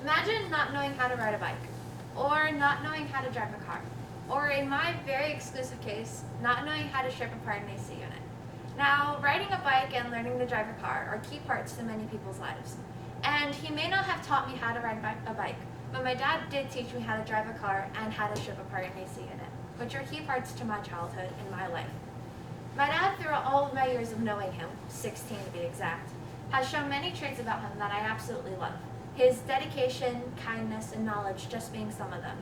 Imagine not knowing how to ride a bike, or not knowing how to drive a car, or in my very exclusive case, not knowing how to strip apart an AC unit. Now, riding a bike and learning to drive a car are key parts to many people's lives. And he may not have taught me how to ride a bike, but my dad did teach me how to drive a car and how to strip apart an AC unit, which are key parts to my childhood and my life. My dad, throughout all of my years of knowing him, 16 to be exact, has shown many traits about him that I absolutely love. His dedication, kindness, and knowledge just being some of them.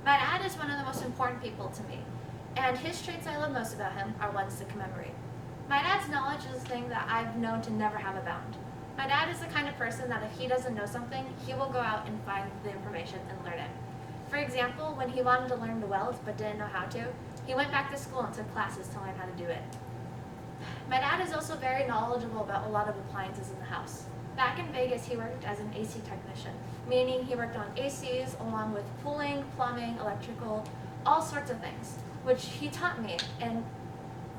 My dad is one of the most important people to me, and his traits I love most about him are ones to commemorate. My dad's knowledge is a thing that I've known to never have a bound. My dad is the kind of person that if he doesn't know something, he will go out and find the information and learn it. For example, when he wanted to learn to weld but didn't know how to, he went back to school and took classes to learn how to do it. My dad is also very knowledgeable about a lot of appliances in the house. Back in Vegas, he worked as an AC technician, meaning he worked on ACs along with cooling, plumbing, electrical, all sorts of things, which he taught me and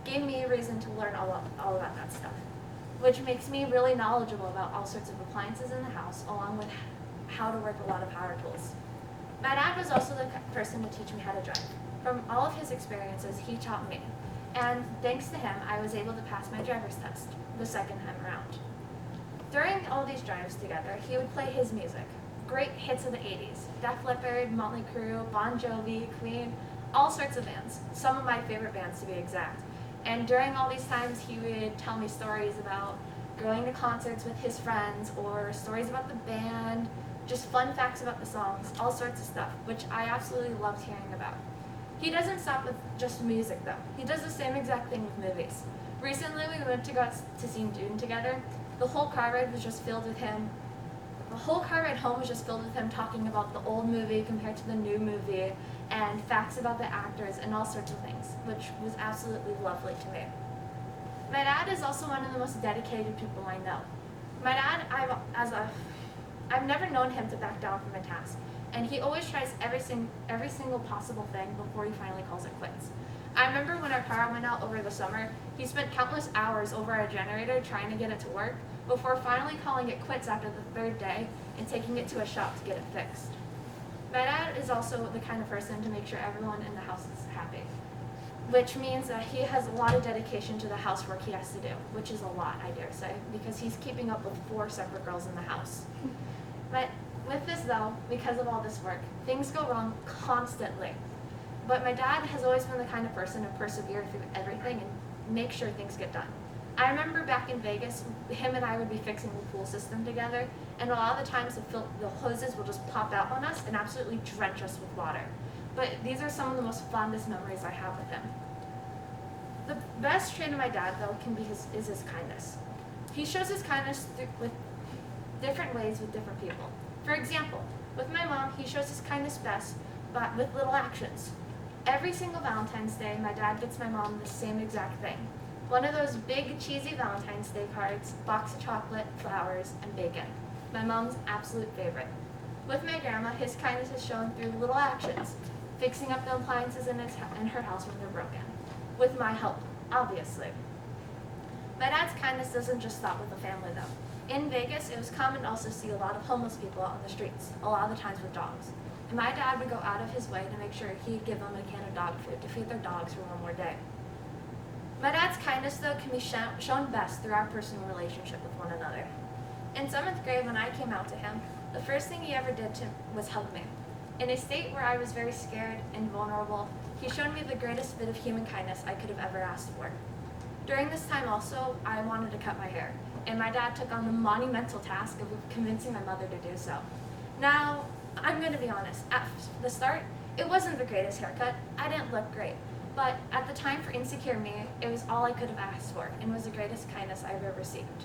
gave me a reason to learn all about that stuff, which makes me really knowledgeable about all sorts of appliances in the house, along with how to work a lot of power tools. My dad was also the person to teach me how to drive. From all of his experiences, he taught me, and thanks to him, I was able to pass my driver's test the second time around. During all these drives together, he would play his music, great hits of the 80s, Def Leppard, Motley Crue, Bon Jovi, Queen, all sorts of bands, some of my favorite bands to be exact. And during all these times, he would tell me stories about going to concerts with his friends, or stories about the band, just fun facts about the songs, all sorts of stuff, which I absolutely loved hearing about. He doesn't stop with just music though. He does the same exact thing with movies. Recently we went to go to see Dune together. The whole car ride was just filled with him. The whole car ride home was just filled with him talking about the old movie compared to the new movie, and facts about the actors and all sorts of things, which was absolutely lovely to me. My dad is also one of the most dedicated people I know. My dad, I've never known him to back down from a task, and he always tries every single possible thing before he finally calls it quits. I remember when our power went out over the summer, he spent countless hours over our generator trying to get it to work before finally calling it quits after the third day and taking it to a shop to get it fixed. My dad is also the kind of person to make sure everyone in the house is happy, which means that he has a lot of dedication to the housework he has to do, which is a lot, I dare say, because he's keeping up with 4 separate girls in the house. But with this though, because of all this work, things go wrong constantly. But my dad has always been the kind of person to persevere through everything and make sure things get done. I remember back in Vegas, him and I would be fixing the pool system together, and a lot of the times the hoses will just pop out on us and absolutely drench us with water. But these are some of the most fondest memories I have with him. The best trait of my dad, though, is his kindness. He shows his kindness with different ways with different people. For example, with my mom, he shows his kindness best but with little actions. Every single Valentine's Day, my dad gets my mom the same exact thing. One of those big, cheesy Valentine's Day cards, box of chocolate, flowers, and bacon. My mom's absolute favorite. With my grandma, his kindness is shown through little actions, fixing up the appliances in her house when they're broken. With my help, obviously. My dad's kindness doesn't just stop with the family, though. In Vegas, it was common to also see a lot of homeless people on the streets, a lot of the times with dogs. And my dad would go out of his way to make sure he'd give them a can of dog food to feed their dogs for one more day. My dad's kindness, though, can be shown best through our personal relationship with one another. In 7th grade, when I came out to him, the first thing he ever did was hug me. In a state where I was very scared and vulnerable, he showed me the greatest bit of human kindness I could have ever asked for. During this time also, I wanted to cut my hair, and my dad took on the monumental task of convincing my mother to do so. Now, I'm going to be honest, at the start, it wasn't the greatest haircut. I didn't look great. But at the time for insecure me, it was all I could have asked for, and was the greatest kindness I've ever received.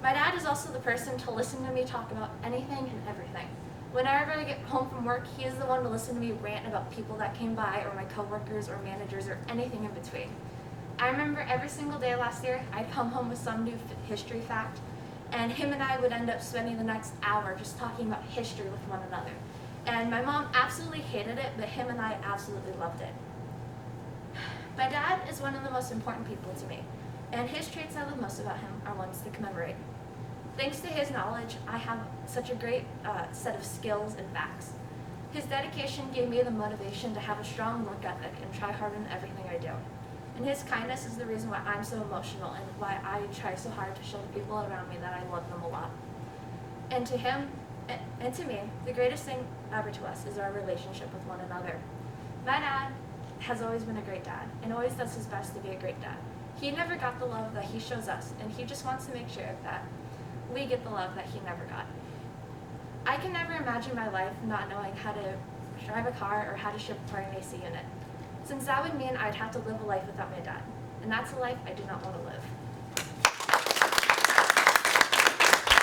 My dad is also the person to listen to me talk about anything and everything. Whenever I get home from work, he is the one to listen to me rant about people that came by, or my coworkers, or managers, or anything in between. I remember every single day last year, I'd come home with some new history fact, and him and I would end up spending the next hour just talking about history with one another. And my mom absolutely hated it, but him and I absolutely loved it. My dad is one of the most important people to me, and his traits I love most about him are ones to commemorate. Thanks to his knowledge, I have such a great set of skills and facts. His dedication gave me the motivation to have a strong work ethic and try hard in everything I do. And his kindness is the reason why I'm so emotional and why I try so hard to show the people around me that I love them a lot. And to him, and to me, the greatest thing ever to us is our relationship with one another. My dad has always been a great dad and always does his best to be a great dad. He never got the love that he shows us, and he just wants to make sure that we get the love that he never got. I can never imagine my life not knowing how to drive a car or how to ship a part in AC unit, since that would mean I'd have to live a life without my dad, and that's a life I do not want to live.